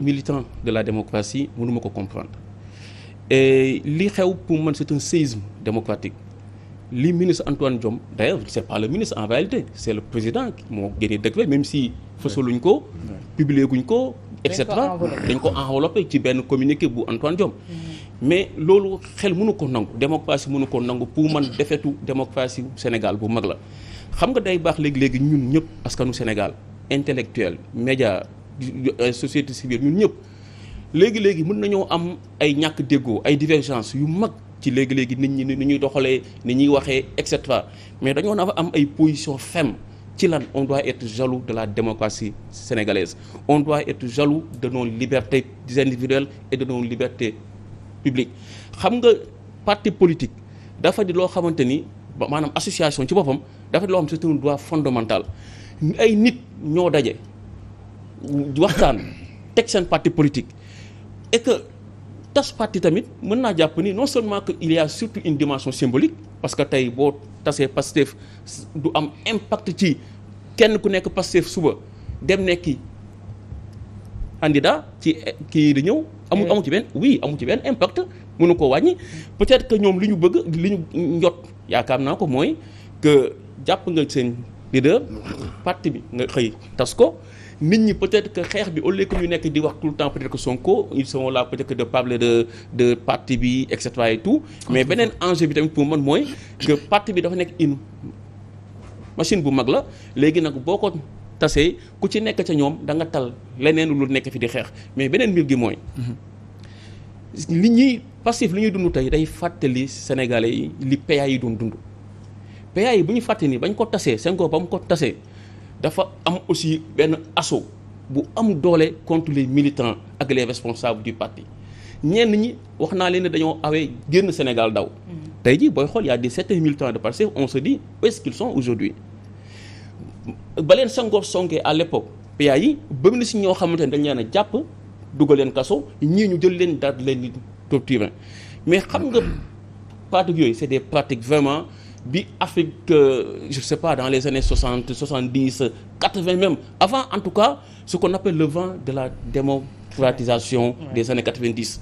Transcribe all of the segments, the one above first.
militant de la démocratie mënuma ko comprendre et li xew pour man c'est un séisme démocratique li ministre Antoine Diome d'ailleurs c'est pas le ministre en réalité c'est le président moo génnee décret même si fësaluñ ko publier guñ ko et cetera dañ ko enveloppé ci benn communiqué bu Antoine Diome mais loolu xel mënu ko nangu démocratie mënu ko nangu pour man defetu démocratie Sénégal bu mag la xam nga day baax léegi-léegi ñun ñëpp askanu Sénégal intellectuel média société civile ñun ñëpp léegi-léegi mën nañoo am ay ñàkk déggoo ay divergence yu mag ci léegi-léegi nit ñi ni ñuy doxalee ni ñuy waxee et cetera mais dañoo na am ay position ferme ci lan on doit être jaloux de la démocratie sénégalaise on doit être jaloux de nos libertés individuelles et de nos libertés publiques xam nga parti politique dafa di loo xamante ni maanaam association ci boppam dafa di loo xam c'est un droit fondamental ay nit ñoo daje waxtaan teg seen parti politique et que tas parti tamit mën naa jàpp ni non seulement que il y a surtout une dimension symbolique parce que tey boo tasee Pastef du am impact ci kenn ku nekk Pastef suba dem nekki candidat ci kii di ñëw amu ci benn amu ci benn impact mënu ko wàññi peut-être que ñoom li ñu bëgg li ñu njot yaakaar naa ko mooy que jàpp nga seen leader parti bi nga xëy tas ko nit ñi peut-être que xeex bi au lieu que ñu nekk di wax tout le temps peut-être que Sonko ils sont là peut-être que de parler de parti bi et cetera et tout mais beneen enjeu bi tamit pour man mooy que parti bi dafa nekk une machine bu mag la léegi nag boo ko tasee ku ci nekk ca ñoom da nga tal leneen lu nekk fi di xeex mais beneen mbir gi mooy li ñuy passif li ñuy dund tey day fàttali Sénégalais yi li PA yi doon dund PA yi bu ñu fàtte ni bañ ko tasee Senghor ba mu ko tasee dafa am aussi benn assaut bu am doole contre les militants ak les responsables du parti ñenn ñi wax naa leen ne dañoo awee génn Sénégal daw tey jii booy xool y a des certains militants de Pastef on se dit où est-ce qu'ils sont aujourd'hui ba leen Senghor songee à l'époque PA yi bëgg na si ñoo xamante ne dañ leen a jàpp dugal leen kaso ñii ñu jël leen daal leen di torturer mais xam nga pratiques yooyu c'est des pratiques vraiment bi Afrique je sais pas dans les années 60 70 80 même avant en tout cas ce qu'on appelle le vent de la démocratisation des années 90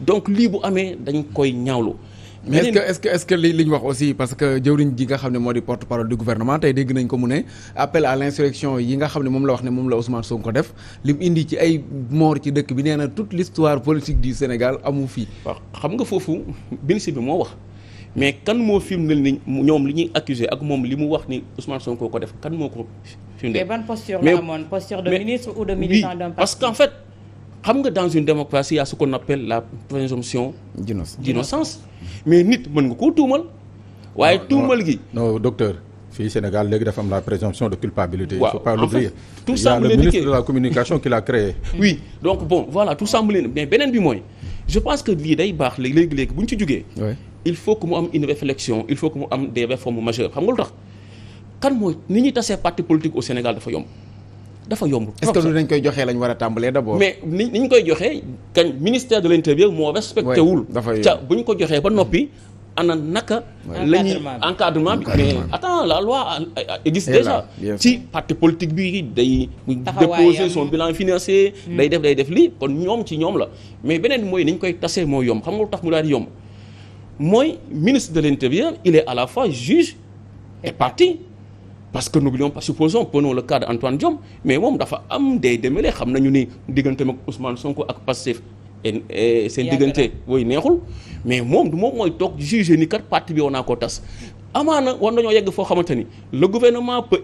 donc lii bu amee dañ koy ñaawlu. mais est-ce que li ñu wax aussi parce que jëwriñ ji nga xam ne moo di porte-parole du gouvernement tey dégg nañ ko mu ne appel à l'insurrection yi nga xam ne moom la wax ne moom la Ousmane Sonko def li mu indi ci ay mort ci dëkk bi nee na toute l'histoire politique du Sénégal amu fii. waaw xam nga foofu ministre bi moo wax. mais kan moo firndeel ni ñoom li ñuy accuser ak moom li mu wax ni Ousmane Sonko ko def kan moo ko firndeel. mais ban posture la amoon posture de ministre ou de militant d'un parti. parce qu'en fait xam nga dans une démocratie il y a ce qu'on appelle la présomption d'innocence mais nit mën nga koo tuumal. waaye tuumal gi. non docteur fii Sénégal léegi dafa am la présomption de culpabilité. waaw il faut pas l'oublier. tout semble le ministre de la communication qui l'a créé. oui donc bon voilà tout semble mais beneen bi mooy je pense que lii day baax léegi bu ñu ci jógee. il faut que mu am une réflexion il faut que mu am des réformes majeures xam nga lu tax kan mooy ni ñuy tasee parti politique au Sénégal dafa yomb. est-ce que lu dañ koy joxee lañ war a tàmbalee d'abord. mais ni ñu koy joxee kañ ministère de l'intérieur moo respecté wul. ca bu ñu ko joxee ba noppi ana naka. la ñuy encadrement bi mais attends la loi existe déjà ci parti politique bi day. déposer son bilan financier. day def lii kon ñoom ci ñoom la mais beneen bi mooy ni ñu koy tasee moo yomb xam nga lu tax mu daal di yomb. mooy ministre de l'intérieur il est à la fois juge et partie parce que n'oublions pas supposons prenons le cas d'Antoine Diome mais moom dafa am des démêlés xam nañu ni diggante ak Ousmane Sonko ak Pastef et seen diggante woy neexul mais moom du moom mooy toog juger ni kat parti bi war naa koo tas amaana war nañoo yegg foo xamante ni le gouvernement peut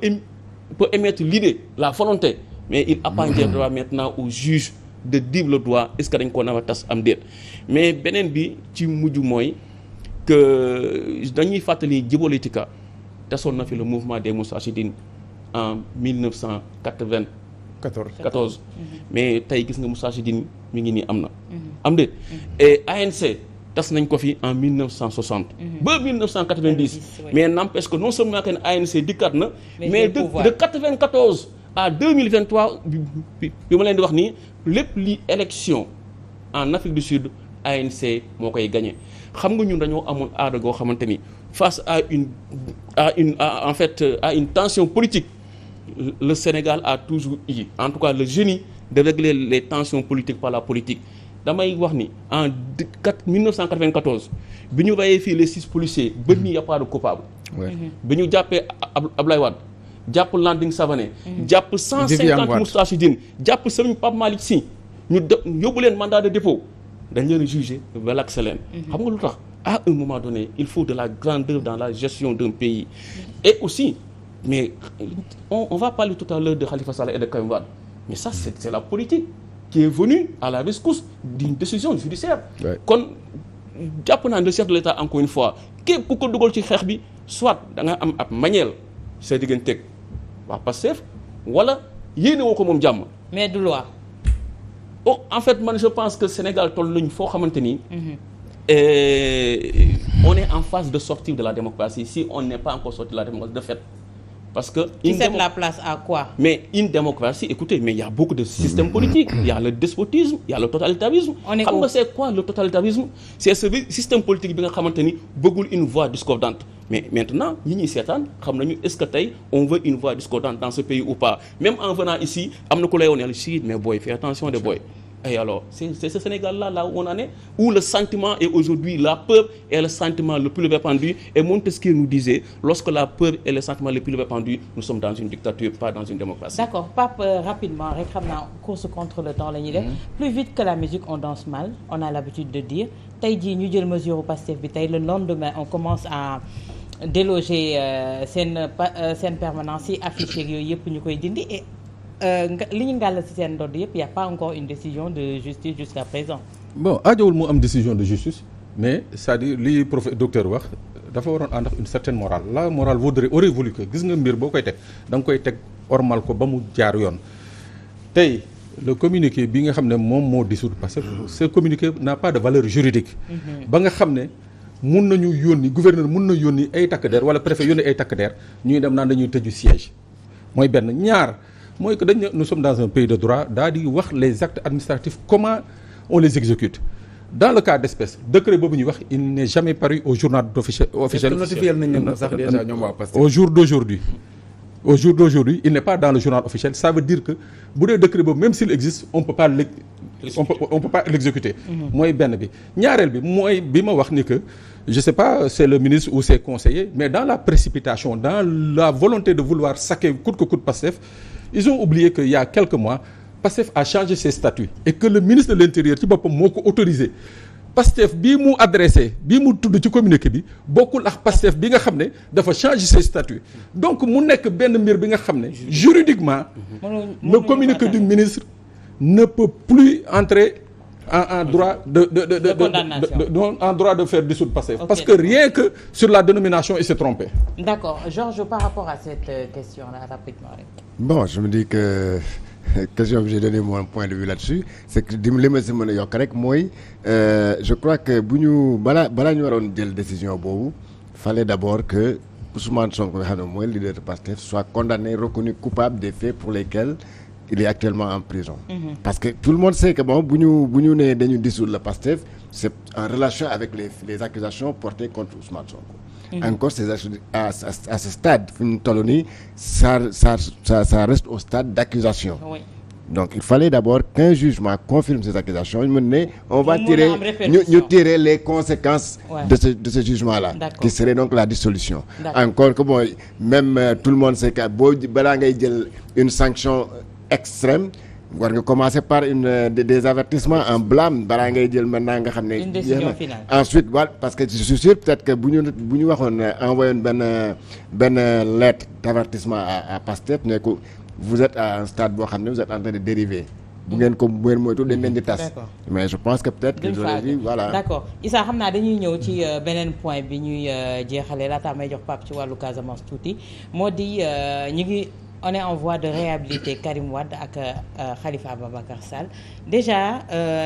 émettre l'idée la volonté mais il appartiendra maintenant au juge de dire le droit est-ce que dañ koo nar a tas am déet mais beneen bi ci mujj mooy que dañuy fàttali Djibo Leyti-Ka tasoon na fi le mouvement des Moustarchidines en 1994 mais tey gis nga Moustarchidines mi ngi nii am na am déet et ANC tas nañ ko fi en 1960 ba 1990 mais n'empêche que non seulement que ANC dikkaat na mais de 94 à 2023 bi ma leen di wax nii lépp li élection en Afrique du Sud ANC moo koy gagné xam nga ñun dañoo amoon aada goo xamante ni face à une tension politique le Sénégal a toujours eu en tout cas le génie de régler les tensions politiques par la politique. damay wax ni en 1994 bi ñu reyee fii les 6 policiers ba nii y a pas de coupable. bi ñu jàppee Ablaye Wade jàpp Landing Savané. jàpp 150 Moustarchidine jàpp Serigne Pape Malick Sy ñu yóbbu leen mandat de dépôt dañ leen jugé relaxé leen. xam nga lu tax à un moment donné il faut de la grandeur dans la gestion d'un pays. et aussi mais on va parler tout à l'heure de Khalifa Sall et de Karim Wade mais ça c'est la politique qui est venue à la rescousse d'une décision judiciaire. kon jàpp naa ne le chef de l'État encore une fois képp ku ko dugal ci xeex bi soit da nga am ab mañeel sa digganteeg waa Pastef wala yéene woo ko moom jàmm. mais du loi. oh en fait man je pense que Sénégal toll nañu foo xamante ni. on est en phase de sortir de la démocratie si on n'est pas encore sorti de la démocratie de fait. parce que qui cède la place à quoi? Mais une démocratie, écoutez, mais il y a beaucoup de systèmes politiques. Il y a le despotisme, il y a le totalitarisme. On est où? C'est quoi le totalitarisme? C'est ce système politique bi nga xamante ni bëggul une voix discordante. Mais maintenant ñi ñuy seetaan xam nañu est-ce que tey on veut une voix discordante dans ce pays ou pas. Même en venant ici am na ku lay woon si mais boy fais attention de boy. Et alors, c'est ce Sénégal-là, là où on en est, où le sentiment est aujourd'hui, la peur est le sentiment le plus répandu. Et Montesquieu nous disait, lorsque la peur est le sentiment le plus répandu, nous sommes dans une dictature, pas dans une démocratie. D'accord. Pape, rapidement, réclamant course contre le temps, plus vite que la musique, on danse mal, on a l'habitude de dire. Tey jii ñu jël mesure au Pastef bi tey le lendemain, on commence à déloger seen permanence yi affiché yooyu yëpp ñu koy dindi et li ñu ngàll ci seen ndodd yëpp y a pas encore une décision de justice jusqu'à présent. Bon aajowul mu am décision de justice mais c'est-à-dire li docteur wax dafa waroon ànd ak une certaine morale la morale aurait voulu que gis nga mbir boo koy teg da nga koy teg ormal ko ba mu jaar yoon. Tey le communiqué bi nga xam ne moom moo dissoudre parce que ce communiqué n'a pas de valeur juridique. ba nga xam ne mun nañu yónni gouverneur mun na yónni ay takk der wala préfet yónni ay takk der ñuy dem naan dañuy tëju siège mooy benn ñaar. mooy que dañ ne nous sommes dans un pays de droit daal di wax les actes administratifs comment on les exécute dans le cas d'espèce décret boobu ñuy wax il n'est jamais paru au journal officiel. notifié nañ leen sax déjà ñoom waa Pastef. au jour d'aujourd'hui il n'est pas dans le journal officiel ça veut dire que bu dee décret boobu même s'il existe on peut pas l'exécuter. mooy benn bi ñaareel bi mooy bi ma wax ni que je sais pas c'est le ministre ou ses conseillers mais dans la précipitation dans la volonté de vouloir saquer coûte que coûte Pastef. Ils ont oublié qu'il y a quelques mois Pastef a changé ses statuts et que le ministre de l'Intérieur ci boppam moo ko autorisé Pastef bii mu adressé bii mu tudd ci communiqué bi bokkul ak Pastef bi nga xam ne dafa changer ses statuts donc mu nekk benn mbir bi nga xam ne juridiquement le communiqué du ministre ne peut plus entrer en droit en droit de faire dissoudre Pastef. Okay, parce que rien que sur la dénomination il s'est trompé. D'accord. Georges, par rapport à cette question-là rapidement. Bon, je me dis que question bi j'ai donné mon point de vue là-dessus c'est que li ma si mën a yokk rek mooy je crois que bu ñu balaa ñu waroon jël décision boobu fallait d'abord que Ousmane Sonko nga xam ne mooy leader de Pastef soit condamné reconnu coupable des faits pour lesquels il est actuellement en prison. Parce que tout le monde sait que bon bu ñu nee dañu dissoudre le Pastef c'est en relation avec les accusations portées contre Ousmane Sonko. Encore ces actions à ce stade fu ñu toll nii ça reste au stade d'accusation. Oui. Donc il fallait d'abord qu'un jugement confirme ces accusations ñu mën ne on va tirer les conséquences de ce jugement-là. Qui serait donc la dissolution. Encore que bon même tout le monde sait que boo balaa ngay jël une sanction extrême war nga commencer par des avertissements en blâme balaa ngay jël maintenant nga xam ne. Une décision finale. Ensuite voilà parce que je suis sûr peut-être que bu ñu waxoon envoyé benn lettre d'avertissement à Pastef ne ko vous êtes à un stade boo xam ne vous êtes en train de dériver. bu ngeen moytu dañ leen di tas. mais je pense que peut-être que j'aurais dit voilà. D'accord Issa xam naa dañuy ñëw ci beneen point bi ñuy jeexalee laata may jox Pape ci wàllu Casamance tuuti moo di ñu ngi. On est en voie de réhabiliter Karim Wade ak Khalifa Ababacar Sall déjà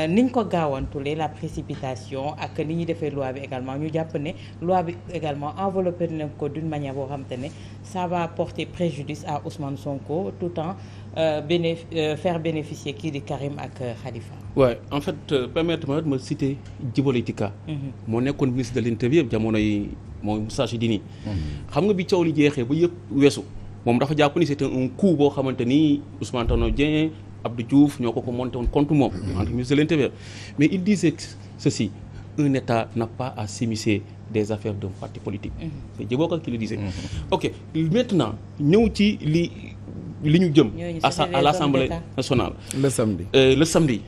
ni ñu ko gaawantulee la précipitation ak ni ñuy defee loi bi également ñu jàpp ne loi bi également enveloppé na ko d'une manière boo xam te ne ça va porter préjudice à Ousmane Sonko tout en faire bénéficier kii di Karim ak Khalifa. Ouais, en fait permettez-moi de me citer Djibo Leyti Ka. moo nekkoon ministre de l'Intérieur jamonoy mooy Moustarchidine. xam nga bi coow li jeexee ba yëpp weesu. moom dafa jàpp ni c'était un coup boo xamante ni Ousmane Tanor Dieng Abdou Diouf ñoo ko monté woon contre moom entre ministre de l'Intérieur mais il disait ceci un État n'a pas à s'immiscer des affaires d'un parti politique c'est Djibo qui le disait ok maintenant ñëw ci li ñu jëm à l'Assemblée nationale le samedi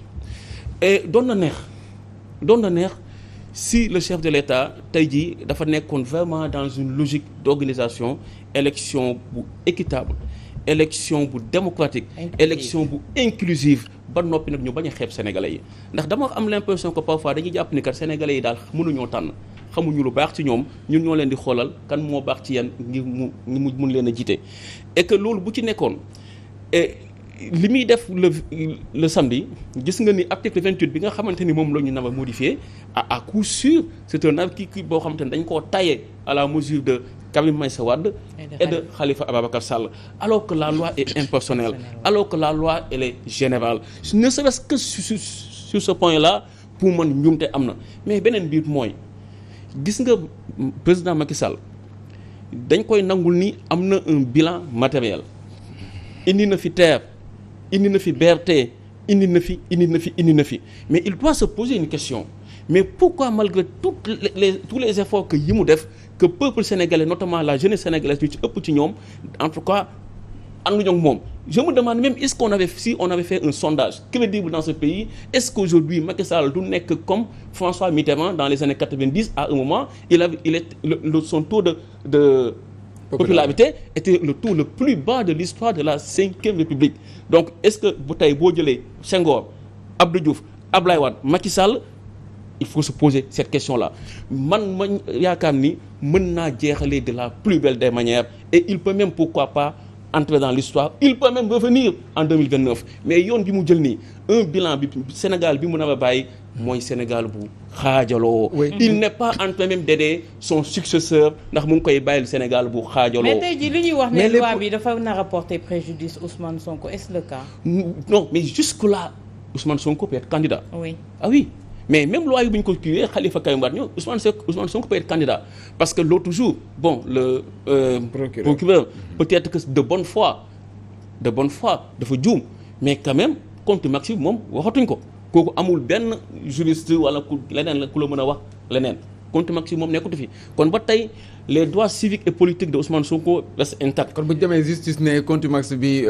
et doon na neex si le chef de l'État tey jii dafa nekkoon vraiment dans une logique d'organisation élection bu équitable élection bu démocratique élection bu inclusive ba noppi nag ñu bañ a xeeb sénégalais yi ndax dama am l'impression que parfois dañuy jàpp ni kat sénégalais yi daal mënuñoo tànn xamuñu lu baax ci ñoom ñun ñoo leen di xoolal kan moo baax ci yéen ngir mu mun leen a jiite et que loolu bu ci nekkoon li muy def le samedi gis nga ni article 28 bi nga xamante ni moom la ñu nar a modifier à coup sûr c'est un article boo xamante ni dañ koo taillé à la mesure de Karim Meïssa Wade et de Khalifa Ababacar Sall alors que la loi est impersonnelle alors que la loi elle est générale ne serait-ce que sur ce point-là pour man njuumte am na mais beneen biir mooy gis nga président Macky Sall dañ koy nangul ni am na un bilan matériel indi na fi TER indi na fi BRT indi na fi mais il doit se poser une question mais pourquoi malgré tous les efforts que yi mu def que peuple sénégalais notamment la jeunesse sénégalaise ñu ci ëpp ci ñoom en tout cas ànduñu ak moom je me demande même est-ce qu'on avait fait un sondage crédible dans ce pays est-ce qu'aujourd'hui Macky Sall du nekk comme François Mitterrand dans les années 90 à un moment son taux de popularité était le taux le plus bas de l'histoire de la Ve République donc est-ce que bu tey boo jëlee Senghor Abdou Diouf Abdoulaye Wade Macky Sall il faut se poser cette question-là ma yaakaar ni mën naa jeexalee de la plus belle des manières et il peut même pourquoi pas entrer dans l'histoire il peut même revenir en 2029 mais yoon bi mu jël nii un bilan bi Sénégal bi mu nar a bàyyi mooy Sénégal bu xaajaloo il n'est pas en train même d'aider son successeur ndax mu ngi koy bàyyil Sénégal bu xaajaloo mais tey jii li ñuy wax ne loi bi dafa nar a porter préjudice Ousmane Sonko est-ce le cas non mais jusque-là Ousmane Sonko peut être candidat ah oui mais même loi yi bu ñu ko kiiwee Khalifa Karim Wade ñëw Ousmane Sonko peut être candidat parce que l'autre jour bon le procureur peut-être que de bonne foi dafa juum mais quand même compte maxi moom waxatuñ ko kooku amul benn juriste wala ku leneen la ku la mën a wax leneen compte maxi moom nekkatu fi kon ba tey les droits civiques et politiques de Ousmane Sonko restent intacts. kon bu ñu demee justice ne compte max bi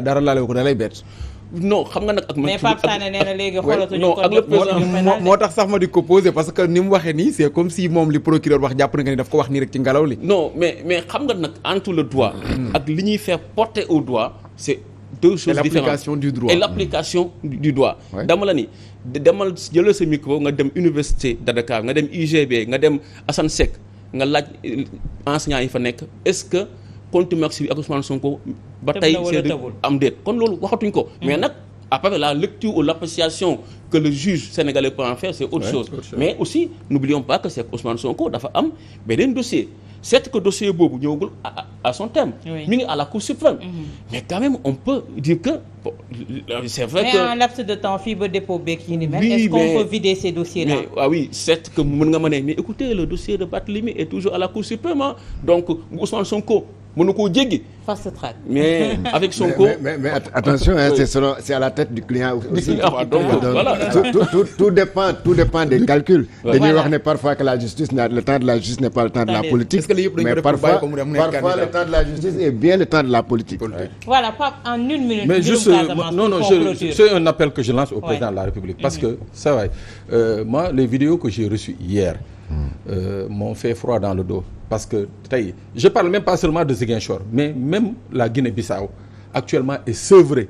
dara laale ko da lay bett. non xam nga nag ak. mais Pape Sané nee na léegi xoolatuñu ko ak le président moo tax sax ma di ko poser parce que ni mu waxee nii c'est comme si moom li procureur wax jàpp na nga ni daf ko wax nii rek ci ngelaw li. non mais xam nga nag entre le droit. ak li ñuy faire porter au droit c'est deux choses différentes et l'application du droit dama la ni demal jëlal sa micro nga dem université de Dakar nga dem UGB nga dem Assane Seck nga laaj enseignants yi fa nekk est-ce que contumace bi ak Ousmane Sonko ba tey c'est am déet kon loolu waxatuñ ko mais nag après la lecture ou l'appréciation que le juge sénégalais peut en faire c'est autre chose mais aussi n'oublions pas que c'est Ousmane Sonko dafa am beneen dossier certes que dossier boobu ñëwagul à son terme mi ngi à la Cour suprême mais quand même on peut dire que bon, c'est vrai que mais en laps de temps fii ba dépôt beeg yi ni mel est-ce qu'on peut vider ces dossiers là oui certes que mën nga ma ne mais écoutez le dossier de Barthélémy est toujours à la Cour suprême donc Ousmane Sonko mën na koo jéggi fast track mais avec Sonko mais attention c'est à la tête du client aussi donc voilà tout dépend des calculs dañuy wax ne parfois que la justice le temps de la justice n'est pas le temps de la politique mais parfois le temps de la justice est bien le temps de la politique voilà Pape en une minute mais juste c'est un appel que je lance au président de la République parce que ça va moi les vidéos que j'ai reçues hier m'ont fait froid dans le dos parce que tey je parle même pas seulement de Ziguinchor mais même la Guinée-Bissau actuellement est sevrée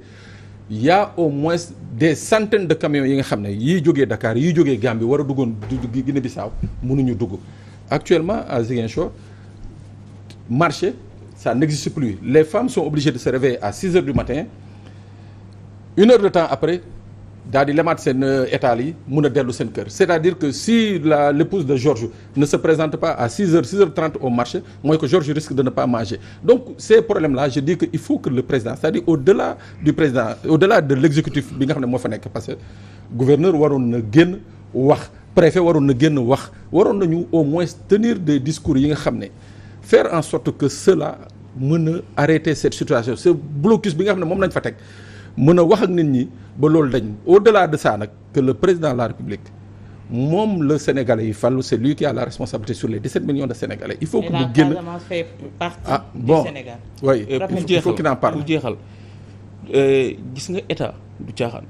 il y a au moins des centaines de camions yi nga xam ne yiy jógee Dakar yiy jógee Gambie war a duggoon Guinée-Bissau mënuñu dugg actuellement à Ziguinchor marché ça n'existe plus les femmes sont obligées de se réveiller à 6 heures du matin 1 heure de temps après daal di lemaat seen état yi mun a dellu seen kër c'est-à-dire que si l'épouse de Georges ne se présente pas à 6h30 au marché mooy que Georges risque de ne pas manger donc ces problèmes-là je dis que il faut que le président c'est-à-dire au-delà du président au-delà de l'exécutif bi nga xam ne moo fa nekk parce que gouverneur waroon na génn wax préfet waroon na génn wax waroon nañu au moins tenir des discours yi nga xam ne faire en sorte que cela mën a arrêter cette situation ce blocus bi nga xam ne moom lañ fa teg mën a wax ak nit ñi ba loolu dañ au-delà de ça nag que le président de la République moom le Sénégalais yi fàllu c'est lui qui a la responsabilité sur les 17 millions de Sénégalais il faut que mu génn fait partie bon du Sénégal. oui il faut qu'il en parle pour jeexal gis nga état du caaxaan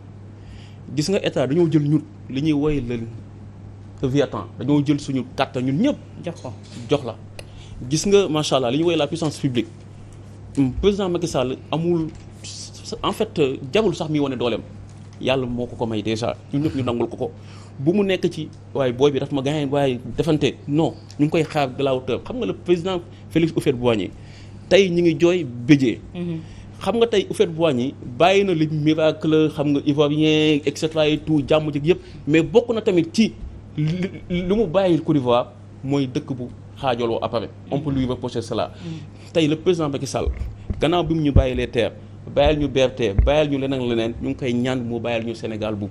gis nga état dañoo jël ñun li ñuy woy le viatan dañoo jël suñu kàttan ñun ñëpp jox la gis nga macha allah li ñuy woy la puissance publique président Macky Sall amul en fait jarul sax mi wane dooleem yàlla moo ko may déjà ñun ñëpp ñu nangul ko bu mu nekk ci waaye booy bi daf ma gaañ waaye defante non ñu ngi koy xaar de la hauteur xam nga le président Félix Houphouët-Boigny tey ñi ngi jooy béjee xam nga tey Houphouët-Boigny bàyyi na li miracle xam nga ivoirien et cetera et tout jàmm jëg yëpp mais bokk na tamit ci lu mu bàyyi Côte d'Ivoire mooy dëkk bu xaajaloo après on peut lui reprocher cela tey le président Macky Sall gannaaw bi mu ñu bàyyi les terres bàyyil ñu BRT bàyyil ñu leneen ñu ngi koy ñaan mu bàyyil ñu Sénégal bu